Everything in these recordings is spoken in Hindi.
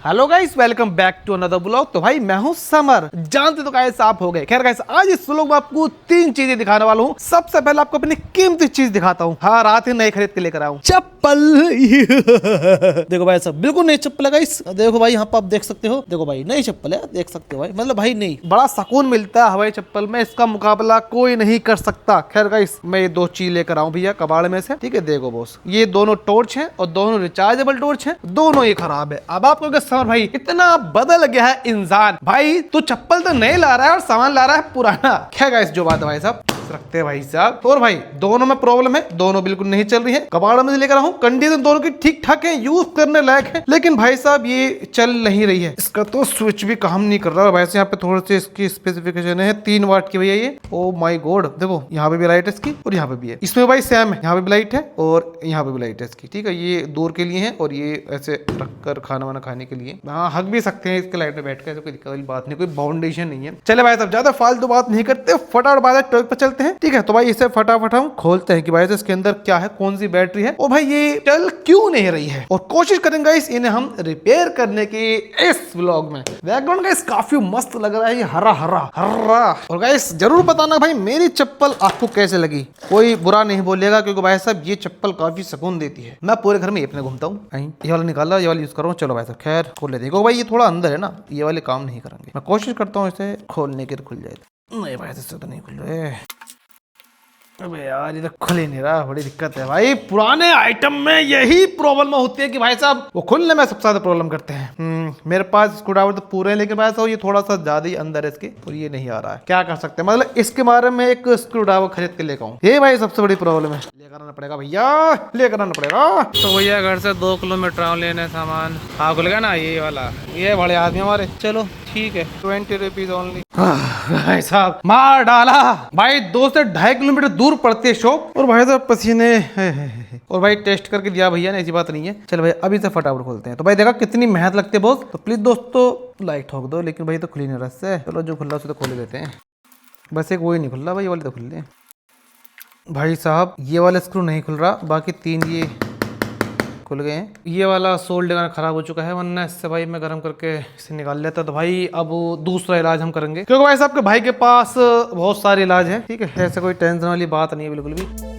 Hello guys, welcome back to another blog. तो भाई मैं हूं समर, जानते तो गाइस आप हो गए। खैर गाइस, आज इस व्लॉग में आपको 3 चीजें दिखाने वाला हूं। सबसे पहले आपको अपनी कीमती चीज दिखाता हूं। हाँ, रात ही नई खरीद के लेकर आया हूं, चप्पल। देखो भाई, सब बिल्कुल नई चप्पल है गाइस। देखो भाई, यहाँ पर आप देख सकते हो। देखो भाई, नई चप्पल है, देख सकते हो भाई। मतलब भाई नहीं, बड़ा सुकून मिलता है हवाई चप्पल में, इसका मुकाबला कोई नहीं कर सकता। खैर गाइस, मैं ये 2 चीज लेकर आऊं भैया कबाड़ में से। ठीक है, देखो बॉस, ये दोनों टॉर्च हैं और दोनों रिचार्जेबल टॉर्च हैं। दोनों ही खराब है। अब आपको समर भाई, इतना बदल गया है इंसान। भाई तू चप्पल तो नहीं ला रहा है और सामान ला रहा है पुराना। क्या गाइस, जो बात है भाई साहब रखते हैं भाई साहब। और भाई दोनों में प्रॉब्लम है, दोनों बिल्कुल नहीं चल रही है। कबाड़ में लेकर आऊं, कंडीशन दोनों की ठीक ठाक है, यूज करने लायक है, लेकिन भाई साहब ये चल नहीं रही है। इसका तो स्विच भी काम नहीं कर रहा। वैसे यहाँ पे थोड़े से इसकी स्पेसिफिकेशन है, 3 वाट की भैया ये। ओ माय गॉड, देखो यहाँ पे भी लाइट है इसकी और यहाँ पे भी है। इसमें भाई सेम है, यहाँ पे भी लाइट है और यहाँ पे भी लाइट है इसकी। ठीक है, ये दूर के लिए है और ये ऐसे रखकर खाना वाना खाने के लिए। हाँ, हक भी सकते हैं इसके लाइट में बैठ कर, कोई दिक्कत वाली बात नहीं, कोई बाउंडेशन नहीं है। चले भाई साहब, ज्यादा फालतू बात नहीं करते, फटाफट बात टॉपिक पर चलते हैं। ठीक है, तो भाई इसे फटाफट हम खोलते हैं कि भाई इसके अंदर क्या है, कौन सी बैटरी है और भाई ये चल क्यों नहीं रही है, और कोशिश करेंगे इस इन्हें हम रिपेयर करने की इस व्लॉग में। बैकग्राउंड गाइस काफी मस्त लग रहा है, ये हरा हरा हरा। और गाइस जरूर बताना भाई मेरी चप्पल आपको कैसे लगी, कोई बुरा नहीं बोलेगा, क्योंकि भाई साहब ये चप्पल काफी सुकून देती है। मैं पूरे घर में अपने घूमता हूँ, ये वाला निकाला, ये वाला यूज कर रहा हूँ। चलो भाई साहब खैर खोल लेते हैं। देखो भाई ये थोड़ा अंदर है ना, ये वाले काम नहीं करेंगे। मैं कोशिश करता हूँ इसे खोलने के, खुल जाए। नहीं भाई इससे तो नहीं खुल रहे। अबे यार, ये तो खुल ही नहीं रहा, बड़ी दिक्कत है भाई। पुराने आइटम में यही प्रॉब्लम होती है कि भाई साहब वो खुलने में सबसे ज्यादा प्रॉब्लम करते हैं। मेरे पास स्क्रू ड्राइवर तो पूरे हैं, लेकिन भाई साहब ये थोड़ा सा ज्यादा ही अंदर है इसके और ये नहीं आ रहा है। क्या कर सकते हैं, मतलब इसके बारे में एक स्क्रू ड्राइवर खरीद के लेकर आऊं, ये भाई सबसे बड़ी प्रॉब्लम है। लेकर आना पड़ेगा भैया, लेकर आना पड़ेगा। तो भैया घर से 2 किलोमीटर लेने सामान। हाँ खुल गया ना, ये वाला। ये बड़े आदमी हमारे। चलो ठीक है, 20 रुपीज ओनली। भाई साहब मार डाला भाई, 2 से 2.5 किलोमीटर दूर पड़ती है शॉप, और भाई साहब पसीने। और भाई टेस्ट करके दिया भैया ने, ऐसी बात नहीं है। चल भाई अभी से फटाफट खोलते हैं। तो भाई देखा कितनी मेहनत लगती है बॉस। तो प्लीज दोस्तों लाइट ठोक दो, लेकिन भाई तो खुली नहीं रस से। चलो जो खुला उसे तो खोल देते हैं। बस एक वही नहीं खुल रहा भाई, ये वाले तो खुल रहे। भाई साहब ये वाला स्क्रू नहीं खुल रहा, बाकी 3 ये खुल गए हैं। ये वाला सोल्डर खराब हो चुका है, वरना इससे भाई मैं गर्म करके इसे निकाल लेता। तो भाई अब दूसरा इलाज हम करेंगे, क्योंकि भाई साहब के भाई के पास बहुत सारे इलाज है। ठीक है, ऐसे कोई टेंशन वाली बात नहीं है बिल्कुल भी।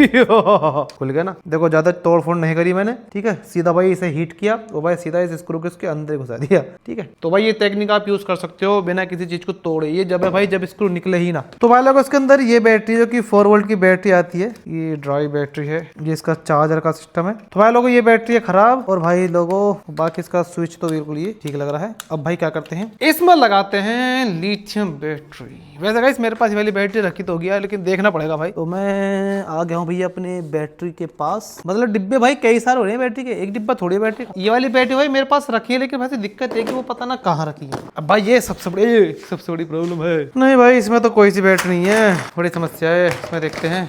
खुल गया ना। देखो ज्यादा तोड़ फोड़ नहीं करी मैंने। ठीक है, सीधा भाई इसे हीट किया और भाई सीधा इस स्क्रू के इसके अंदर घुसा दिया। ठीक है, तो भाई ये टेक्निक आप यूज कर सकते हो बिना किसी चीज को तोड़े। ये जब है भाई जब स्क्रू निकले ही ना। तो भाई लोग इसके अंदर ये बैटरी जो कि 4 वोल्ट की बैटरी आती है, ये ड्राई बैटरी है, ये इसका चार्जर का सिस्टम है। तो भाई लोगों ये बैटरी है खराब, और भाई लोगों बाकी इसका स्विच तो बिल्कुल ये ठीक लग रहा है। अब भाई क्या करते हैं, इसमें लगाते हैं लिथियम बैटरी। वैसे गाइस मेरे पास ये वाली बैटरी रखी तो गया, लेकिन देखना पड़ेगा भाई। तो मैं आ गया हूँ भैया अपने बैटरी के पास। मतलब डिब्बे भाई कई सारे हो रहे हैं बैटरी के, एक डिब्बा थोड़ी बैटरी। ये वाली बैटरी भाई मेरे पास रखी है, लेकिन भाई दिक्कत है कि वो पता ना कहाँ रखी है। अब भाई ये सबसे बड़ी प्रॉब्लम है। नहीं भाई इसमें तो कोई सी बैटरी नहीं है, बड़ी समस्या है इसमें। देखते हैं।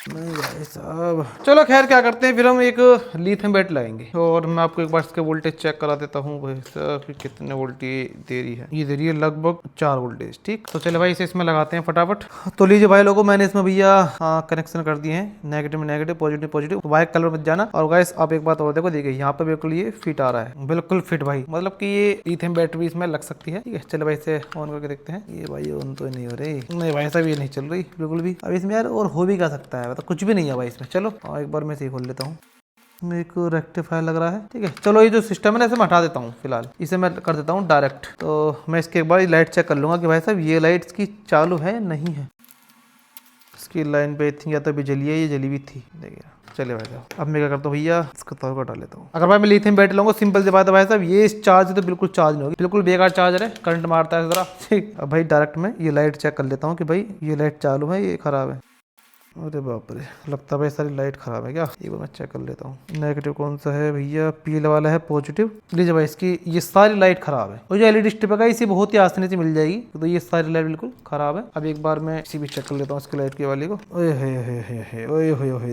नहीं भाई साहब, चलो खैर क्या करते हैं, फिर हम एक लिथियम बैटरी लगाएंगे। और मैं आपको एक बार इसके वोल्टेज चेक करा देता हूँ भाई साहब, कितने वोल्ट दे रही है। ये दे रही है लगभग 4 वोल्टेज। ठीक, तो चले भाई इसे इसमें लगाते हैं फटाफट। तो लीजिए भाई लोगों, मैंने इसमें भैया कनेक्शन कर दिए हैं, नेगेटिव में नेगेटिव, पॉजिटिव पॉजिटिव। तो वाइट कलर में जाना। और गाइस आप एक बात और देखो, देखिए यहाँ पे बिल्कुल ये फिट आ रहा है, बिल्कुल फिट भाई। मतलब कि ये लिथियम बैटरी इसमें लग सकती है। ठीक है, चलो भाई इसे ऑन करके देखते हैं। ये भाई ऑन तो नहीं हो रही। नहीं भाई साहब ये नहीं चल रही बिल्कुल भी। अब इसमें यार और हो भी क्या सकता है, मतलब कुछ भी नहीं है भाई इसमें। चलो एक बार मैं इसे खोल लेता हूँ। मेरे को रेक्टिफायर लग रहा है। ठीक है, चलो ये जो सिस्टम है ना, इसे मैं हटा देता हूँ फिलहाल। इसे मैं कर देता हूँ डायरेक्ट। तो मैं इसके एक बार लाइट चेक कर लूँगा कि भाई साहब ये लाइट इसकी चालू है नहीं है। इसकी लाइन पे थी या तो अभी जली है, ये जली भी थी। देखिए चले भाई साहब, अब मैं क्या करता हूँ भैया, इसका तार को हटा लेता हूँ। अगर भाई मैं लिथियम बैटरी लूँगा, सिंपल सी बात है भाई साहब, ये इस चार्ज तो बिल्कुल चार्ज नहीं होगी, बिल्कुल बेकार चार्जर है, करंट मारता है जरा। ठीक, अब भाई डायरेक्ट में ये लाइट चेक कर लेता हूँ कि भाई ये लाइट चालू है, ये खराब है। अरे बाप रे, लगता है भाई सारी लाइट खराब है क्या। एक बार मैं चेक कर लेता हूँ। नेगेटिव कौन सा है भैया, पीले वाला है पॉजिटिव। लीजिए भाई इसकी ये सारी लाइट खराब है। और जो एलईडी स्ट्रिप है इसे बहुत ही आसानी से मिल जाएगी। तो ये सारी लाइट बिल्कुल खराब है। अब एक बार मैं इसी भी चेक कर लेता हूँ इसकी लाइट की वाली को। ओए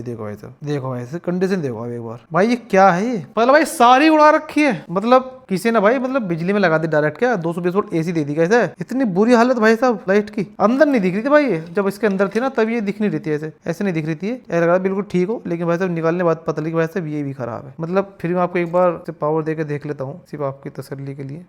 देखो भाई साहब, देखो भाई इसकी कंडीशन देखो अब एक बार। भाई ये क्या है, ये मतलब भाई सारी उड़ा रखी है। मतलब किसी ने भाई मतलब बिजली में लगा दी डायरेक्ट, क्या 220 वोल्ट एसी दे दी कैसे। इतनी बुरी हालत भाई साहब लाइट की, अंदर नहीं दिख रही थी भाई ये, जब इसके अंदर थी ना तब ये दिख नहीं रही थी ऐसे। ऐसे नहीं दिख रही थी, ये लग रहा बिल्कुल ठीक हो, लेकिन भाई साहब निकालने बाद पता लगी भाई साहब ये भी खराब है। मतलब फिर मैं आपको एक बार से पावर देकर देख लेता हूँ सिर्फ आपकी तसल्ली के लिए।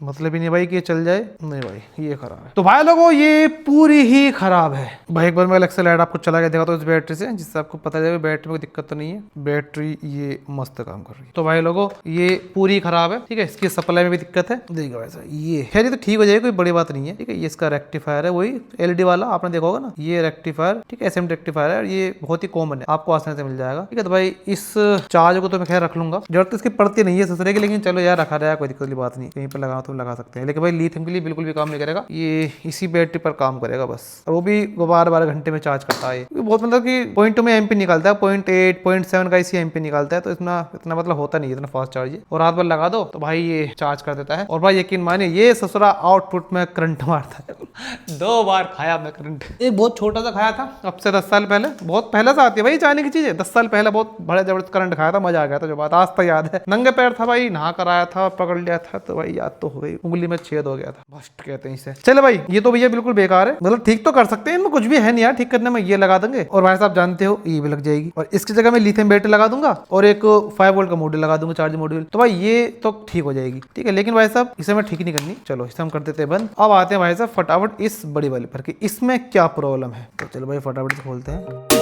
मतलब ही नहीं भाई कि ये चल जाए, नहीं भाई ये खराब है। तो भाई लोगों ये पूरी ही खराब है भाई। एक बार मैं अलग से लाइट आपको चला के देखा तो इस बैटरी से, जिससे आपको पता चले बैटरी में कोई दिक्कत तो नहीं है। बैटरी ये मस्त काम कर रही है। तो भाई लोगों ये पूरी खराब है, ठीक है। इसकी सप्लाई में भी दिक्कत है, देखिए वैसा ये खैर ये तो ठीक हो जाएगी, कोई बड़ी बात नहीं है, ठीक है। ये इसका रेक्टिफायर है, वही एलईडी वाला आपने देखा होगा ना, ये रेक्टिफायर, ठीक है, एसएम रेक्टिफायर है। ये बहुत ही कॉमन है, आपको आसानी से मिल जाएगा, ठीक है। तो भाई इस चार्ज को तो मैं खैर रख लूंगा, जरूरत तो इसकी पड़ती नहीं है ससुरे की, लेकिन चलो यार रखा रहा है, कोई दिक्कत की बात नहीं, कहीं पर लगाओ तो लगा सकते हैं। लेकिन भाई लिथियम के लिए बिल्कुल भी काम नहीं करेगा, ये इसी बैटरी पर काम करेगा बस, वो भी 12 घंटे में चार्ज करता है। ये बहुत मतलब कि 0.2 में एमपी निकालता है, 0.8 0.7 का इसी एमपी निकालता है, तो इतना मतलब होता नहीं है, इतना फास्ट चार्ज है। और रात भर लगा दो तो भाई ये चार्ज कर देता है। और भाई यकीन मानिए ये ससुरा आउटपुट में करंट मारता है। 2 बार खाया मैं करंट, एक बहुत छोटा सा खाया था अब से 10 साल पहले, बहुत पहले से आती है भाई चाइना की चीजें। 10 साल पहले बहुत बड़े जबरदस्त करंट खाया था, मजा आ गया था, जो बात आज तक याद है। नंगे पैर था भाई, नहा कर आया था, पकड़ लिया था, तो भाई याद तो हो गई, उंगली में छेद हो गया था, बस्ट कहते हैं इसे। चले भाई ये तो भैया बिल्कुल बेकार है, मतलब ठीक तो कर सकते हैं, इनमें कुछ भी है नहीं यार ठीक करने में, ये लगा देंगे। और भाई साहब जानते हो ये भी लग जाएगी, और इसकी जगह मैं लिथियम बैटरी लगा दूंगा और एक 5 वोल्ट का मॉड्यूल लगा दूंगा, चार्ज मॉड्यूल, तो भाई ये तो ठीक हो जाएगी, ठीक है। लेकिन भाई साहब इसे मैं ठीक नहीं करनी, चलो इसे हम कर देते हैं बंद। अब आते हैं भाई साहब फटाफट इस बड़ी वाली पर कि इसमें क्या प्रॉब्लम है। तो चलो भाई फटाफट से खोलते हैं।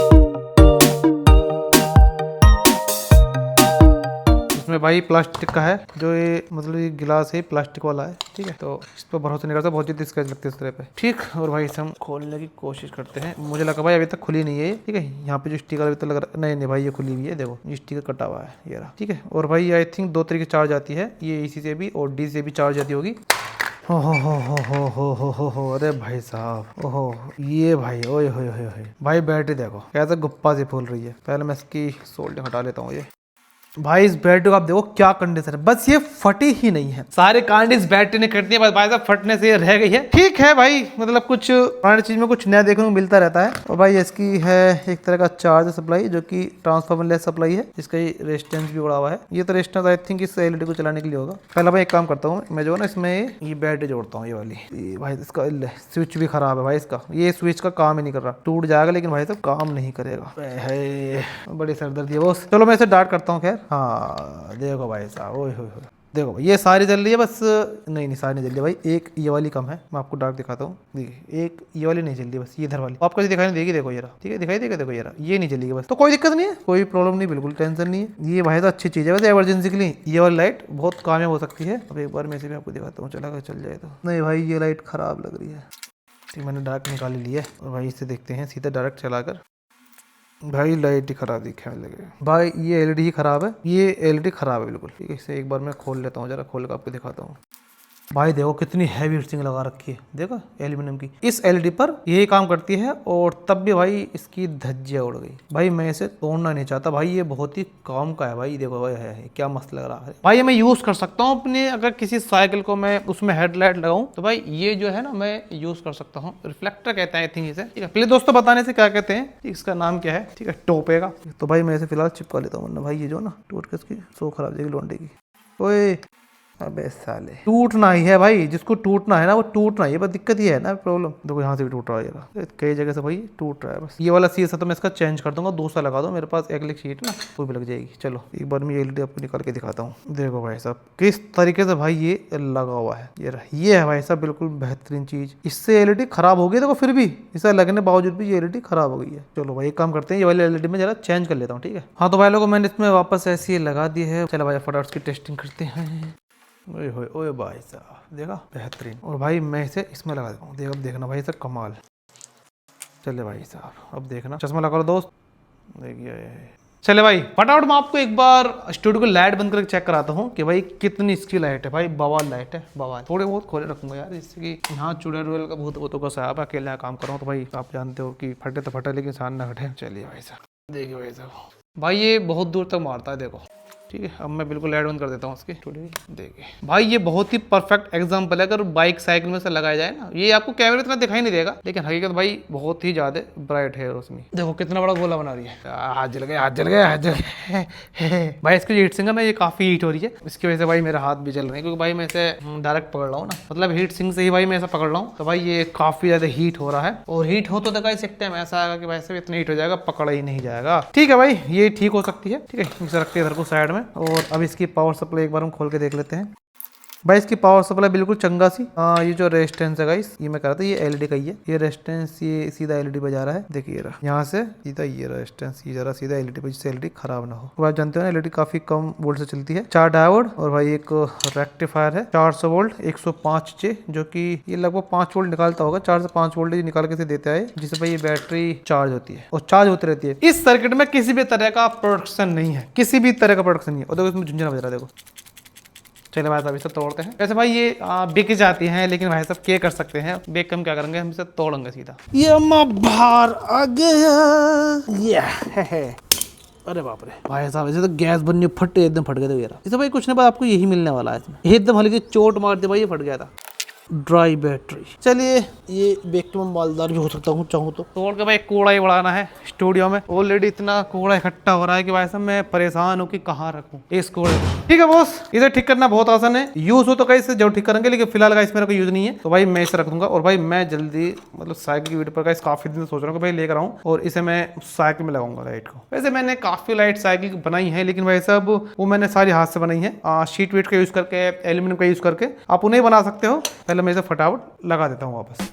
इसमें भाई प्लास्टिक का है, जो ये मतलब ये गिलास है प्लास्टिक वाला है, ठीक है। तो इस पर भरोसा नहीं करता, बहुत जल्दी स्क्रैच लगते हैं इस तरह पे, ठीक। और भाई इसे हम खोलने की कोशिश करते हैं। मुझे लगा भाई अभी तक खुली नहीं है, ठीक है। यहाँ पे जो स्टिकर अभी तक लग रहा नहीं भाई ये खुली हुई है, देखो ये स्टिकर कटा हुआ है ये रहा, ठीक है। और भाई आई थिंक 2 तरीके चार्ज आती है, ये AC से भी और DC से भी चार्ज आती होगी। हो अरे भाई साहब, ओहो ये भाई ओए होए भाई बैटरी देखो कैसे गुप्पा से फूल रही है। पहले मैं इसकी सोल्डिंग हटा लेता हूँ। ये भाई इस बैटरी को आप देखो क्या कंडीशन है, बस ये फटी ही नहीं है, सारे कांड इस बैटरी ने कर दिए, बस भाई साहब फटने से रह गई है। ठीक है भाई, मतलब कुछ पुरानी चीज में कुछ नया देखने को मिलता रहता है। और भाई इसकी है एक तरह का चार्ज सप्लाई, जो कि ट्रांसफॉर्मरलेस सप्लाई है, इसका रेजिस्टेंस भी उड़ा हुआ है। ये तो रेजिस्टेंस आई थिंक इस एलईडी को चलाने के लिए होगा। पहले भाई एक काम करता हूँ, मैं जो है ना इसमें ये बैटरी जोड़ता हूँ, ये वाली। भाई इसका स्विच भी खराब है भाई, इसका ये स्विच का काम ही नहीं कर रहा, टूट जाएगा लेकिन भाई साहब काम नहीं करेगा। बड़ी सरदर्दी है बॉस। चलो मैं इसे डार्ट करता हूँ। खैर हाँ देखो भाई साहब, ओए होए देखो भाई ये सारी जल रही है, बस नहीं सारी नहीं जल रही भाई, एक ये वाली कम है। मैं आपको डार्क दिखाता हूँ, देखिए एक ये वाली नहीं जल रही, बस ये इधर वाली आपको दिखाई नहीं देगी, देखो ये रहा, ठीक है दिखाई देगा, देखो ये रहा, ये नहीं जलेगी बस। तो कोई दिक्कत नहीं है, कोई प्रॉब्लम नहीं, बिल्कुल टेंशन नहीं है। ये भाई तो अच्छी चीज़ है वैसे, इमरजेंसी के लिए ये वाली लाइट बहुत कामयाब हो सकती है। अब एक बार मैं इसे भी आपको दिखाता हूँ, चला चल जाए तो। नहीं भाई ये लाइट खराब लग रही है, ठीक मैंने डार्क निकाल ली है। और भाई इसे देखते हैं सीधा डायरेक्ट चलाकर। भाई लाइट ही खराब दिखने लगे भाई, ये एलईडी ही खराब है, ये एलईडी खराब है बिल्कुल, ठीक है। इसे एक बार मैं खोल लेता हूँ, जरा खोल कर आपको दिखाता हूँ। भाई देखो कितनी हैवी हिट्सिंग लगा रखी है, देखो एल्यूमिनियम की। इस एलईडी पर यही काम करती है, और तब भी भाई इसकी धज्जियां उड़ गई। भाई मैं इसे तोड़ना नहीं चाहता भाई, ये बहुत ही काम का है भाई, देखो भाई है क्या मस्त लग रहा है भाई। ये मैं यूज कर सकता हूँ अपने, अगर किसी साइकिल को मैं उसमें हेडलाइट लगाऊं तो भाई ये जो है ना मैं यूज कर सकता हूँ। रिफ्लेक्टर कहते हैं आई थिंक इसे, ठीक है। पहले दोस्तों बताने से क्या कहते हैं, इसका नाम क्या है, ठीक है, टोपेगा। तो भाई मैं इसे फिलहाल चिपका लेता हूँ, वरना भाई ये जो ना टूट के इसकी सो खराब जाएगी लोंडे की। ओए अबे साले टूटना ही है भाई, जिसको टूटना है ना वो टूटना ही है, बस दिक्कत ये है ना प्रॉब्लम। देखो यहाँ से भी टूट रहा है, कई जगह से भाई टूट रहा है। बस ये वाला सीएस है तो मैं इसका चेंज कर दूंगा, दूसरा लगा दो, मेरे पास एक्रिलिक शीट ना वो भी लग जाएगी। चलो एक बार मैं एलईडी आपको निकाल के दिखाता हूँ। देखो भाई साहब किस तरीके से भाई ये लगा हुआ है, ये है भाई साहब बिल्कुल बेहतरीन चीज। इससे एलईडी खराब हो गई, देखो फिर भी इसे लगने बावजूद भी ये एलईडी खराब हो गई है। चलो भाई एक काम करते हैं, ये वाली एलईडी में जरा चेंज कर लेता हूँ, ठीक है। हाँ तो भाई लोगों मैंने इसमें वापस ऐसी लगा दी है। चलो भाई फटाफट की टेस्टिंग करते हैं। ओए भाई साहब देखा बेहतरीन। और भाई मैं इसे इसमें लगा देता हूँ, देख अब देखना भाई सर कमाल। चले भाई साहब अब देखना, चश्मा लगा लो दोस्त, देखिए। चले भाई फटाफट मैं आपको एक बार स्टूडियो की लाइट बंद करके चेक कराता हूँ कि भाई कितनी इसकी लाइट है। भाई बवाल लाइट है, बवाल। थोड़े बहुत खोले रखूंगा यार, जिससे कि यहाँ चुड़ैल रुड़ैल का भूतों का साहब अकेला काम कर रहा हूँ, तो भाई आप जानते हो कि फटे तो फटे लेकिन सान ना घटे। चलिए भाई साहब देखिए भाई साहब, भाई ये बहुत दूर तक मारता है, देखो ठीक है, अब मैं बिल्कुल लाइट बंद कर देता हूँ उसकी। देखिए भाई ये बहुत ही परफेक्ट एग्जाम्पल है, अगर बाइक साइकिल में से लगाया जाए ना, ये आपको कैमरे इतना दिखाई नहीं देगा लेकिन हकीकत भाई बहुत ही ज्यादा ब्राइट है रोशनी। देखो कितना बड़ा गोला बना रही है, हाथ जल गए हाथ जल गए हाथ जल गए भाई इसकी हीट सिंक है ना, ये काफी हीट हो रही है, इसकी वजह से भाई मेरा हाथ भी जल रहे हैं, क्योंकि भाई मैं इसे डायरेक्ट पकड़ रहा हूँ ना, मतलब हीट सिंक से ही भाई मैं ऐसा पकड़ रहा हूँ, तो भाई ये काफी ज्यादा हीट हो रहा है। और हीट हो तो दिखाई सकते हैं ऐसा आएगा कि वैसे भी इतना हीट हो जाएगा, पकड़ा ही नहीं जाएगा। ठीक है भाई ये ठीक हो सकती है, ठीक है इसे रखते हैं इधर को साइड में। और अब इसकी पावर सप्लाई एक बार हम खोल के देख लेते हैं। भाई इसकी पावर सप्लाई बिल्कुल चंगा सी। ये जो रेजिस्टेंस है गाइस, ये मैं कह रहा था ये एलईडी का ही है, ये रेजिस्टेंस ये सीधा एलईडी पे जा रहा है, देखिए यहाँ से सीधा ये रेजिस्टेंस ये जा रहा सीधा एलईडी पे, जिससे एलईडी खराब ना हो। तो आप जानते हो ना एलईडी काफी कम वोल्ट से चलती है। 4 डायोड और भाई एक रेक्टिफायर है 400 वोल्ट 105 J, जो कि ये लगभग 5 वोल्ट निकालता होगा, 4 से 5 वोल्ट निकाल के देता है, जिससे भाई ये बैटरी चार्ज होती है और चार्ज होती रहती है। इस सर्किट में किसी भी तरह का प्रोडक्शन नहीं है, किसी भी तरह का प्रोडक्शन नहीं है। और देखो इसमें झुंझुना बज रहा है, देखो। चलो भाई साहब इसे तोड़ते हैं। वैसे भाई ये बिक जाती हैं, लेकिन भाई साहब क्या कर सकते हैं, बेक हम क्या करेंगे, हम इसे तोड़ेंगे सीधा। ये अम्मा बाहर आ गया, अरे बाप रे भाई साहब ऐसे तो गैस बननी फटे एकदम फट गए थे। इसे भाई कुछ नहीं पता आपको यही मिलने वाला है इसमें, एकदम हल्की चोट मार दी भाई ये फट गया था। ड्राई बैटरी, चलिए ये बेक तो मैं मालदार भी हो सकता हूँ चाहूँ तो। तोड़ के भाई कूड़ा ही बढ़ाना है स्टूडियो में, ऑलरेडी इतना कूड़ा इकट्ठा हो रहा है कि भाई साहब मैं परेशान हूँ कि कहाँ रखूँ इस कूड़े को। ठीक है बॉस, इसे ठीक करना बहुत आसान है, यूज हो तो कहीं से जरूर ठीक करेंगे, लेकिन फिलहाल का मेरा कोई यूज नहीं है, तो भाई मैं इसे रख दूंगा। और भाई मैं जल्दी मतलब साइकिल की वीडियो पर काफी दिन सोच रहा हूँ कि भाई लेकर आऊँ और इसे मैं साइकिल में लगाऊंगा लाइट को। वैसे मैंने काफी लाइट साइकिल बनाई है, लेकिन भाई साहब वो मैंने सारी हाथ से बनाई है, शीट वीट का यूज करके, एल्यूमिनियम का यूज करके। आप उन्हें बना सकते हो। पहले मैं इसे फटाफट लगा देता हूँ वापस।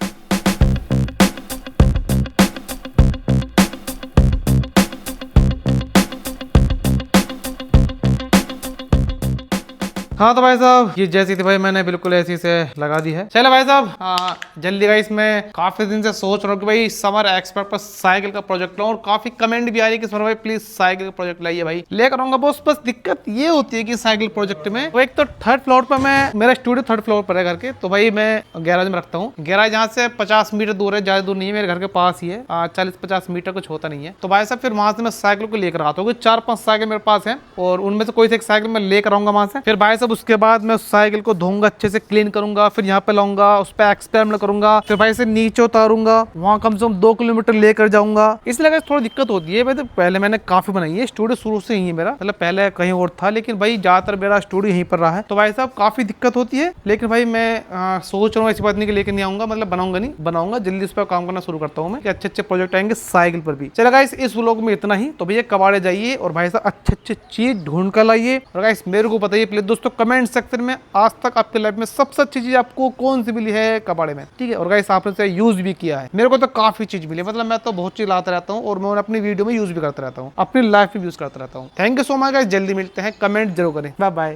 हाँ तो भाई साहब ये जैसी थी भाई मैंने बिल्कुल ऐसी से लगा दी है। चलो भाई साहब जल्दी गाइस, मैं काफी दिन से सोच रहा हूँ कि भाई समर एक्सपर्ट पर साइकिल का प्रोजेक्ट लाऊं, और काफी कमेंट भी आ रही है कि सर भाई प्लीज साइकिल का प्रोजेक्ट लाइए। भाई लेकर आऊंगा बॉस, बस दिक्कत ये होती है कि साइकिल प्रोजेक्ट में वो एक तो 3rd फ्लोर पर मेरा स्टूडियो 3rd फ्लोर पर है घर के, तो भाई मैं गैराज में रखता हूँ। गैराज यहाँ से 50 मीटर दूर है, ज्यादा दूर नहीं है, मेरे घर के पास ही है, 40-50 मीटर कुछ होता नहीं है। तो भाई साहब फिर वहां से मैं साइकिल को लेकर आता हूँ, 4-5 साइकिल मेरे पास है, और उनमें से कोई सी एक साइकिल मैं लेकर आऊंगा वहां से। फिर भाई उसके बाद मैं उस साइकिल को धोऊंगा, अच्छे से क्लीन करूंगा, फिर यहाँ पे लाऊंगा, उस पे एक्सपेरिमेंट करूंगा, फिर भाई से नीचे उतारूंगा, वहां कम से कम 2 किलोमीटर लेकर जाऊंगा। इसलिए थोड़ी दिक्कत होती है। तो पहले मैंने काफी बनाई है, स्टूडियो शुरू से ही है मेरा, मतलब पहले कहीं और था, लेकिन भाई ज्यादातर मेरा स्टूडियो यहीं पर रहा है। तो भाई साहब काफी दिक्कत होती है, लेकिन भाई मैं सोच रहा हूँ ऐसी बात नहीं कि लेकर नहीं आऊंगा, मतलब बनाऊंगा नहीं, बनाऊंगा जल्दी, उस पर काम करना शुरू करता हूँ मैं, कि अच्छे अच्छे प्रोजेक्ट आएंगे साइकिल पर भी। चलो गाइस इस व्लॉग में इतना ही। तो भैया कबाड़े जाइए और भाई साहब अच्छे अच्छे चीज ढूंढ कर लाइए। और गाइस मेरे को बताइए प्लीज दोस्तों कमेंट सेक्शन में आज तक आपके लाइफ में सबसे अच्छी चीज आपको कौन सी मिली है कबाड़े में, ठीक है। और गाइस आपने से यूज भी किया है, मेरे को तो काफी चीज मिली, मतलब मैं तो बहुत चीज लाता रहता हूँ और मैं अपनी वीडियो में यूज भी करता रहता हूँ, अपनी लाइफ में यूज करता रहता हूँ। Thank you so much guys, जल्दी मिलते हैं, कमेंट जरूर करें, बाय बाय।